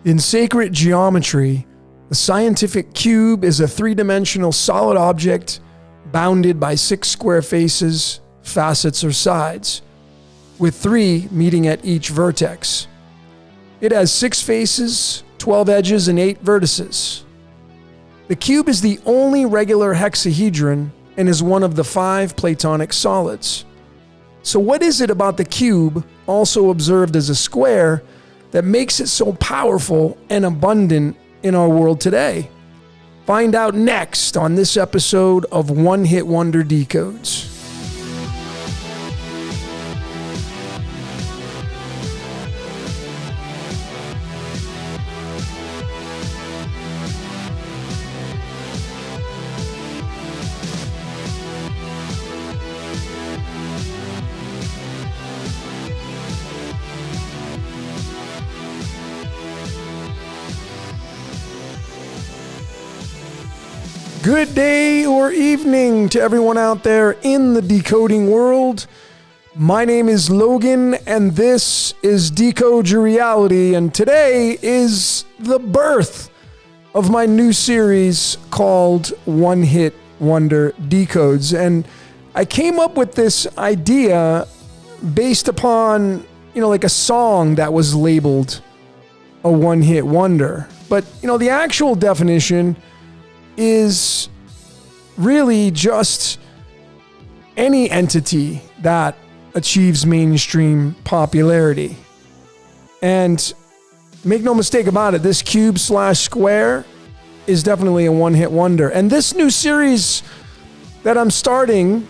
In sacred geometry, the scientific cube is a three-dimensional solid object bounded by 6 square faces, facets, or sides, with 3 meeting at each vertex. It has 6 faces, 12 edges, and 8 vertices. The cube is the only regular hexahedron and is one of the 5 Platonic solids. So what is it about the cube, also observed as a square, that makes it so powerful and abundant in our world today? Find out next on this episode of One Hit Wonder Decodes. Good day or evening to everyone out there in the decoding world. My name is Logan, and this is Decode Your Reality, and today is the birth of my new series called One Hit Wonder Decodes. And I came up with this idea based upon, like a song that was labeled a one-hit wonder. But, the actual definition is really just any entity that achieves mainstream popularity. And make no mistake about it, this cube/square is definitely a one-hit wonder. And this new series that I'm starting,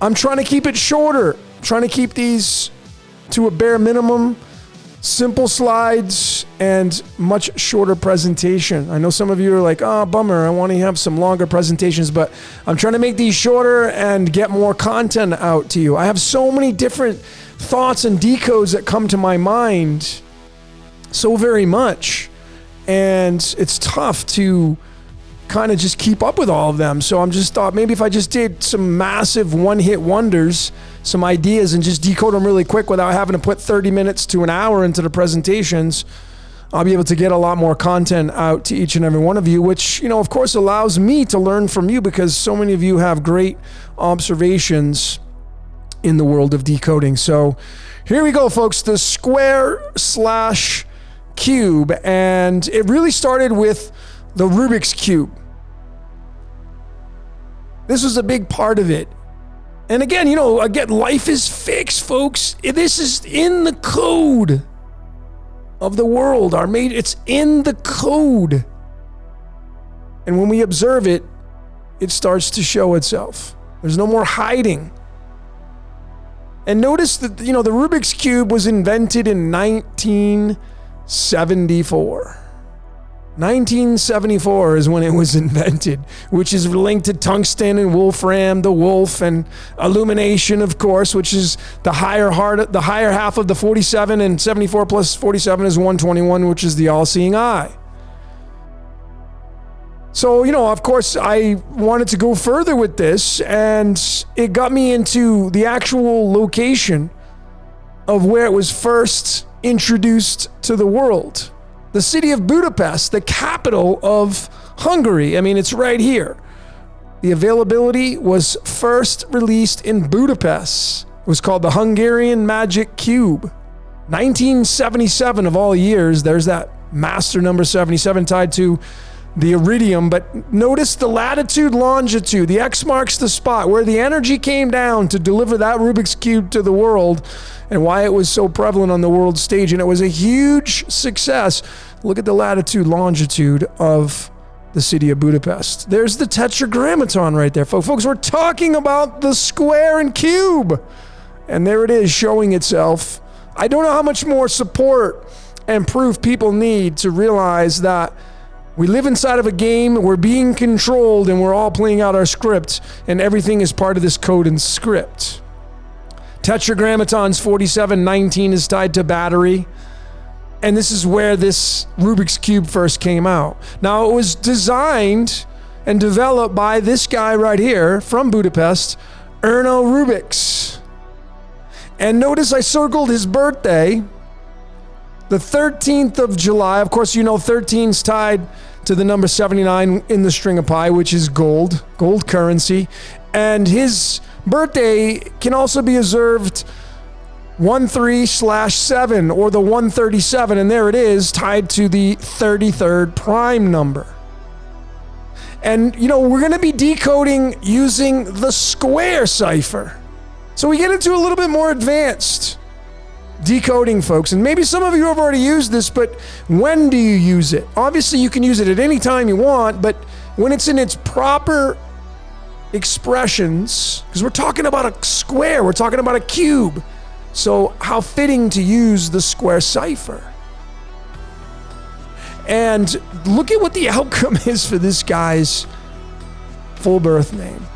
I'm trying to keep it shorter. I'm trying to keep these to a bare minimum, simple slides, and much shorter presentation. I know some of you are like, oh, bummer, I want to have some longer presentations, but I'm trying to make these shorter and get more content out to you. I have so many different thoughts and decodes that come to my mind so very much, and it's tough to kind of just keep up with all of them. So I'm just thought maybe if I just did some massive one-hit wonders, some ideas, and just decode them really quick without having to put 30 minutes to an hour into the presentations, I'll be able to get a lot more content out to each and every one of you, which, of course allows me to learn from you because so many of you have great observations in the world of decoding. So here we go, folks, the square/cube. And it really started with the Rubik's Cube. This was a big part of it. And again, life is fixed, folks. This is in the code of the world. It's in the code. And when we observe it, it starts to show itself. There's no more hiding. And notice that, the Rubik's Cube was invented in 1974. 1974 is when it was invented, which is linked to tungsten and wolfram, the wolf, and illumination, of course, which is the higher half of the 47, and 74 plus 47 is 121, which is the all-seeing eye. So, of course, I wanted to go further with this, and it got me into the actual location of where it was first introduced to the world. The city of Budapest, the capital of Hungary. It's right here. The availability was first released in Budapest. It was called the Hungarian Magic Cube. 1977 of all years, there's that master number 77 tied to the iridium. But notice the latitude, longitude. The X marks the spot where the energy came down to deliver that Rubik's Cube to the world, and why it was so prevalent on the world stage. And it was a huge success. Look at the latitude, longitude of the city of Budapest. There's the tetragrammaton right there. Folks, we're talking about the square and cube. And there it is, showing itself. I don't know how much more support and proof people need to realize that we live inside of a game, we're being controlled, and we're all playing out our script, and everything is part of this code and script. Tetragrammaton's 4719 is tied to battery. And this is where this Rubik's Cube first came out. Now, it was designed and developed by this guy right here from Budapest, Erno Rubik. And notice I circled his birthday. the 13th of July. Of course, you know 13's tied to the number 79 in the string of pi, which is gold currency. And his birthday can also be observed 13/7 or the 137, and there it is, tied to the 33rd prime number. And, you know, we're going to be decoding using the square cipher. So we get into a little bit more advanced decoding, folks. And maybe some of you have already used this, but when do you use it? Obviously, you can use it at any time you want, but when it's in its proper expressions, because we're talking about a square, we're talking about a cube. So how fitting to use the square cipher. And look at what the outcome is for this guy's full birth name.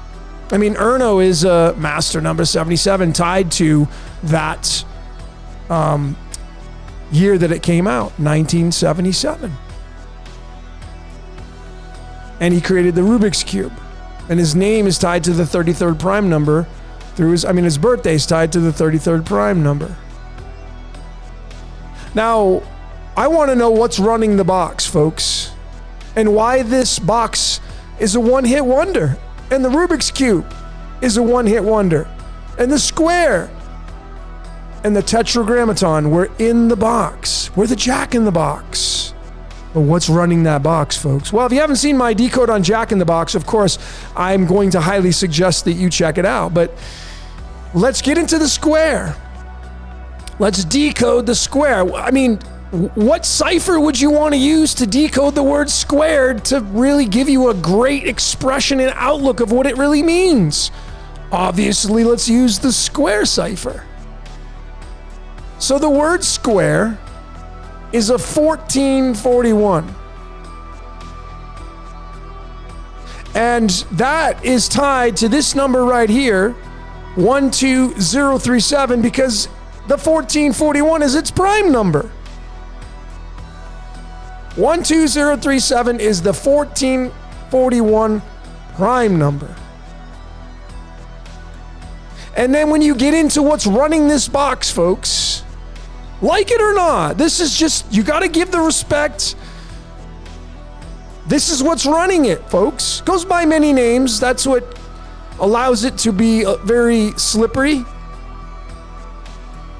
I mean, Erno is a master number 77 tied to that year that it came out, 1977. And he created the Rubik's Cube. And his name is tied to the 33rd prime number through his birthday is tied to the 33rd prime number. Now, I want to know what's running the box, folks, and why this box is a one-hit wonder, and the Rubik's Cube is a one-hit wonder, and the square and the tetragrammaton were in the box. We're the Jack in the Box. But what's running that box, folks? Well, if you haven't seen my decode on Jack in the Box, of course, I'm going to highly suggest that you check it out. But let's get into the square. Let's decode the square. I mean, what cipher would you want to use to decode the word squared to really give you a great expression and outlook of what it really means? Obviously, let's use the square cipher. So the word square is a 1441. And that is tied to this number right here, 12037, because the 1441 is its prime number. 12037 is the 1441 prime number. And then when you get into what's running this box, folks, like it or not, this is just, you got to give the respect. This is what's running it, folks. Goes by many names. That's what allows it to be very slippery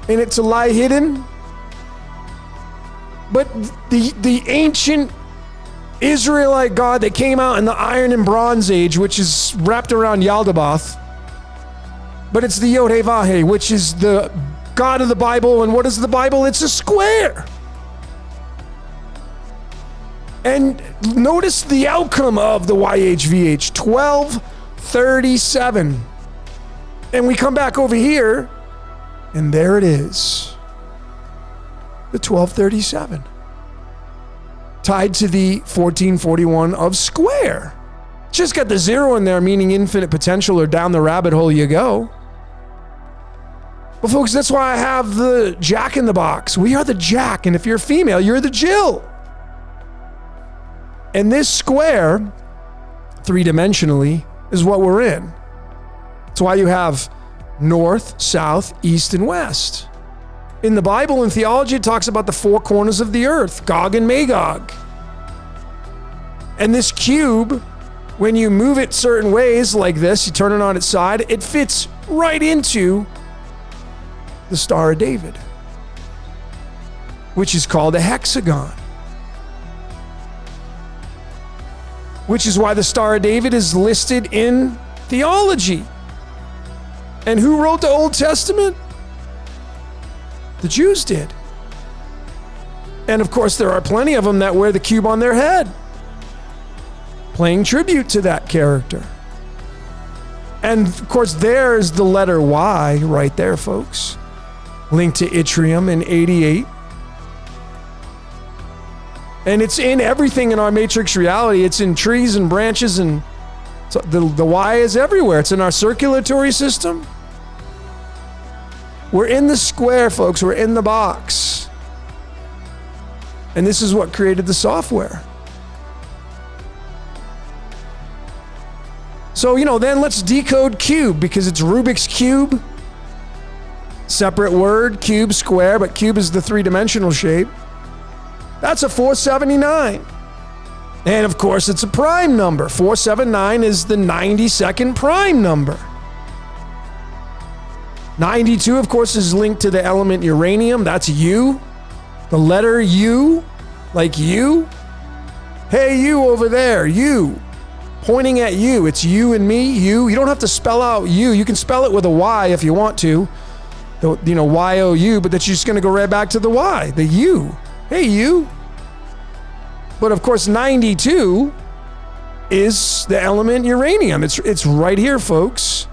and it to lie hidden. But the ancient Israelite god that came out in the Iron and Bronze Age, which is wrapped around Yaldabaoth, but it's the YHVH, which is the God of the Bible. And what is the Bible? It's a square. And notice the outcome of the YHVH, 1237. And we come back over here, and there it is. The 1237. Tied to the 1441 of square. Just got the 0 in there, meaning infinite potential, or down the rabbit hole you go. But folks, that's why I have the Jack in the Box. We are the Jack, and if you're female, you're the Jill. And this square, three-dimensionally, is what we're in. That's why you have north, south, east, and west. In the Bible and theology, it talks about the four corners of the earth, Gog and Magog. And this cube, when you move it certain ways like this, you turn it on its side, it fits right into the Star of David, which is called a hexagon. Which is why the Star of David is listed in theology. And who wrote the Old Testament? The Jews did. And of course, there are plenty of them that wear the cube on their head, paying tribute to that character. And of course, there's the letter Y right there, folks. Linked to Yttrium in 88. And it's in everything in our matrix reality. It's in trees and branches, and so the Y is everywhere. It's in our circulatory system. We're in the square, folks. We're in the box. And this is what created the software. So, then let's decode cube, because it's Rubik's Cube. Separate word, cube, square, but cube is the three-dimensional shape. That's a 479. And of course, it's a prime number. 479 is the 92nd prime number. 92, of course, is linked to the element uranium. That's U. The letter U, like you. Hey, you over there, you. Pointing at you. It's you and me, you. You don't have to spell out you. You can spell it with a Y if you want to. You know, Y-O-U, but that's just going to go right back to the Y, the U. Hey, you. But of course, 92 is the element uranium. It's right here, folks.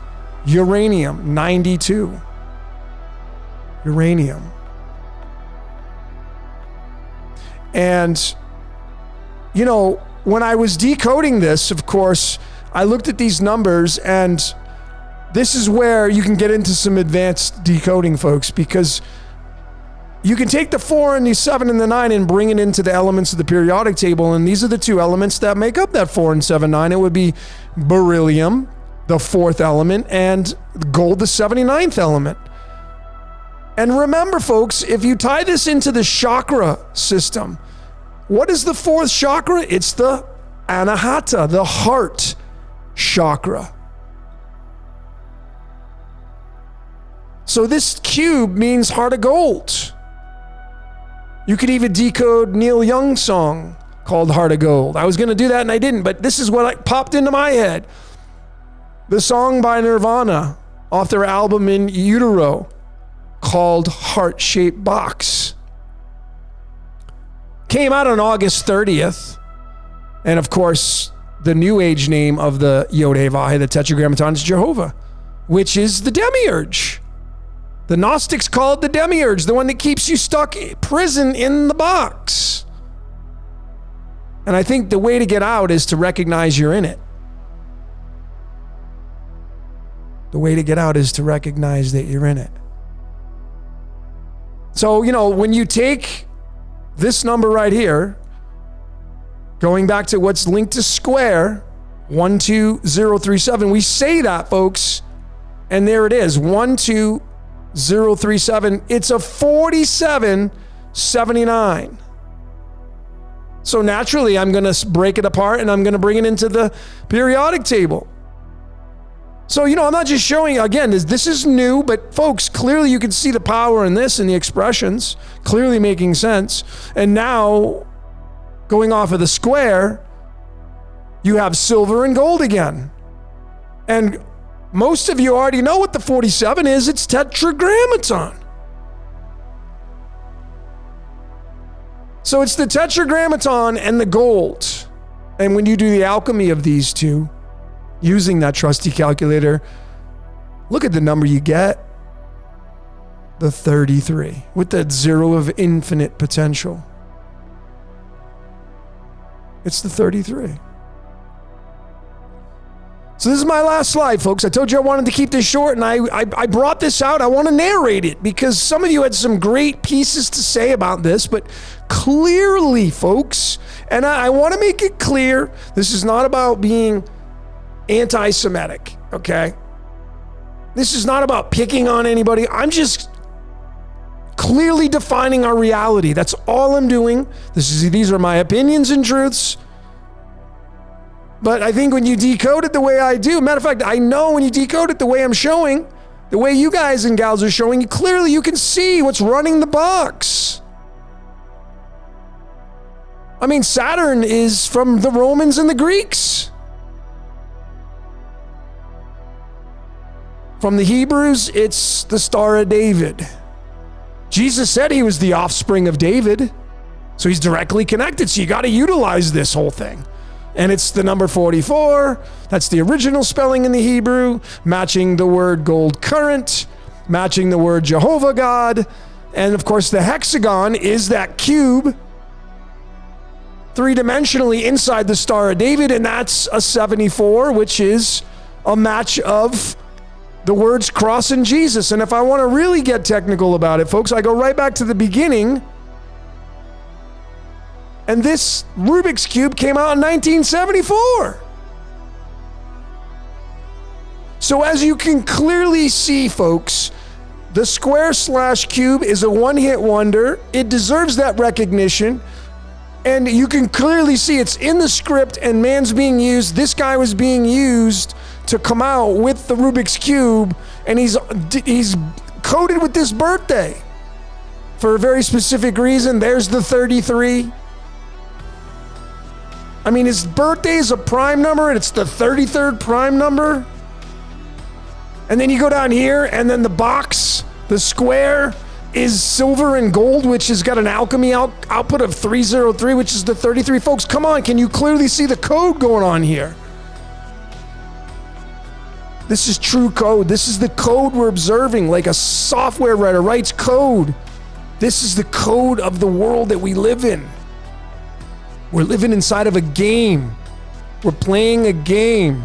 Uranium, 92. Uranium. And, you know, when I was decoding this, of course, I looked at these numbers, and this is where you can get into some advanced decoding, folks, because you can take the 4 and the 7 and the 9 and bring it into the elements of the periodic table, and these are the two elements that make up that 4 and 7, 9. It would be beryllium, the 4th element, and gold, the 79th element. And remember, folks, if you tie this into the chakra system, what is the 4th chakra? It's the anahata, the heart chakra. So this cube means heart of gold. You could even decode Neil Young's song called Heart of Gold. I was going to do that and I didn't, but this is what popped into my head. The song by Nirvana off their album In Utero called Heart-Shaped Box. Came out on August 30th. And of course, the new age name of the YHVH, the Tetragrammaton, is Jehovah, which is the demiurge. The Gnostics call it the demiurge, the one that keeps you stuck in prison in the box. And I think the way to get out is to recognize you're in it. The way to get out is to recognize that you're in it. So, you know, when you take this number right here, going back to what's linked to square, 12037, we say that, folks, and there it is, 12037. It's a 4779. So naturally, I'm going to break it apart and I'm going to bring it into the periodic table. So, you know, I'm not just showing, again, this is new, but folks, clearly you can see the power in this and the expressions, clearly making sense. And now, going off of the square, you have silver and gold again. And most of you already know what the 47 is. It's tetragrammaton. So it's the tetragrammaton and the gold. And when you do the alchemy of these two, using that trusty calculator, look at the number you get. The 33, with that 0 of infinite potential. It's the 33. So this is my last slide, folks. I told you I wanted to keep this short, and I brought this out. I want to narrate it because some of you had some great pieces to say about this, but clearly, folks, and I want to make it clear, this is not about being anti-Semitic, okay? This is not about picking on anybody. I'm just clearly defining our reality. That's all I'm doing. These are my opinions and truths. But I think when you decode it the way I do, matter of fact, I know when you decode it the way I'm showing, the way you guys and gals are showing, clearly you can see what's running the box. I mean, Saturn is from the Romans and the Greeks. From the Hebrews, it's the Star of David. Jesus said he was the offspring of David, so he's directly connected. So you got to utilize this whole thing. And it's the number 44. That's the original spelling in the Hebrew, matching the word gold current, matching the word Jehovah God. And of course, the hexagon is that cube, three-dimensionally inside the Star of David, and that's a 74, which is a match of the words cross and Jesus. And if I want to really get technical about it, folks, I go right back to the beginning. And this Rubik's Cube came out in 1974. So as you can clearly see, folks, the square/cube is a one-hit wonder. It deserves that recognition. And you can clearly see it's in the script, and man's being used. This guy was being used to come out with the Rubik's Cube, and he's coded with this birthday for a very specific reason. There's the 33. I mean, his birthday is a prime number, and it's the 33rd prime number. And then you go down here, and then the box, the square, is silver and gold, which has got an alchemy output of 303, which is the 33. Folks, come on, can you clearly see the code going on here? This is true code. This is the code we're observing, like a software writer writes code. This is the code of the world that we live in. We're living inside of a game. We're playing a game.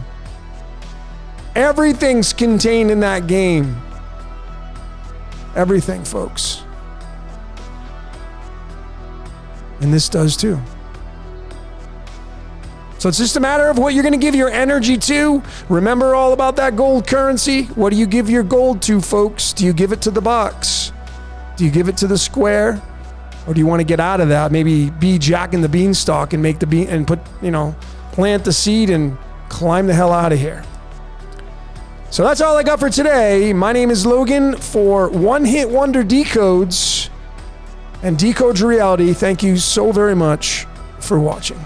Everything's contained in that game. Everything, folks. And this does too. So it's just a matter of what you're going to give your energy to. Remember all about that gold currency? What do you give your gold to, folks? Do you give it to the box? Do you give it to the square? Or do you want to get out of that? Maybe be Jack and the Beanstalk and make the bean and put, plant the seed and climb the hell out of here. So that's all I got for today. My name is Logan for One Hit Wonder Decodes and Decode Your Reality. Thank you so very much for watching.